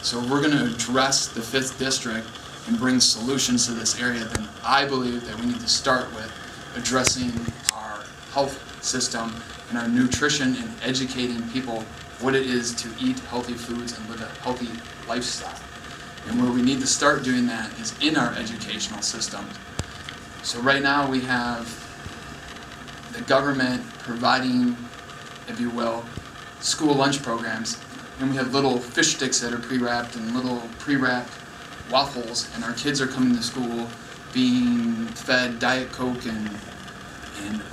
So if we're going to address the 5th district and bring solutions to this area, then I believe that we need to start with addressing our health system and our nutrition and educating people what it is to eat healthy foods and live a healthy lifestyle. And where we need to start doing that is in our educational system. So right now we have the government providing, if you will, school lunch programs, and we have little fish sticks that are pre-wrapped and little pre-wrapped waffles, and our kids are coming to school being fed Diet Coke and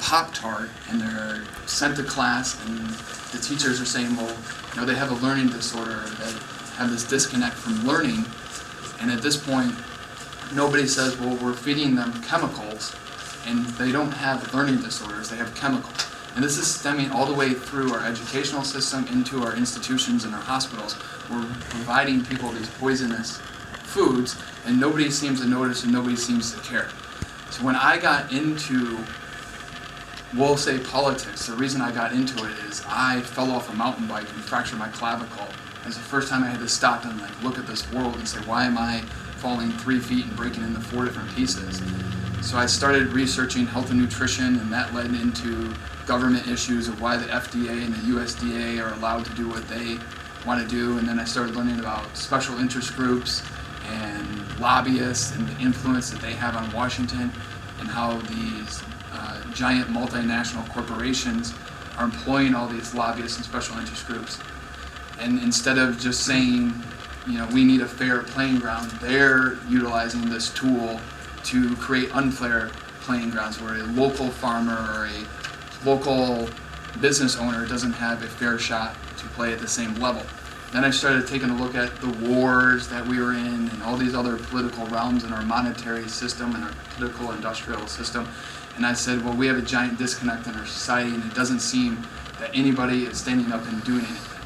Pop-Tart, and they're sent to class, and the teachers are saying, well, you know, they have a learning disorder, they have this disconnect from learning, and at this point, nobody says, well, we're feeding them chemicals, and they don't have learning disorders, they have chemicals. And this is stemming all the way through our educational system into our institutions and our hospitals. We're providing people these poisonous foods, and nobody seems to notice and nobody seems to care. So when I got into, we'll say, politics, the reason I got into it is I fell off a mountain bike and fractured my clavicle. It was the first time I had to stop and look at this world and say, why am I falling 3 feet and breaking into 4 different pieces? So I started researching health and nutrition, and that led into government issues of why the FDA and the USDA are allowed to do what they want to do. And then I started learning about special interest groups and lobbyists and the influence that they have on Washington, and how these giant multinational corporations are employing all these lobbyists and special interest groups. And instead of just saying, you know, we need a fair playing ground, they're utilizing this tool to create unfair playing grounds where a local farmer or a local business owner doesn't have a fair shot to play at the same level. Then I started taking a look at the wars that we were in and all these other political realms in our monetary system and our political industrial system. And I said, well, we have a giant disconnect in our society, and it doesn't seem that anybody is standing up and doing anything.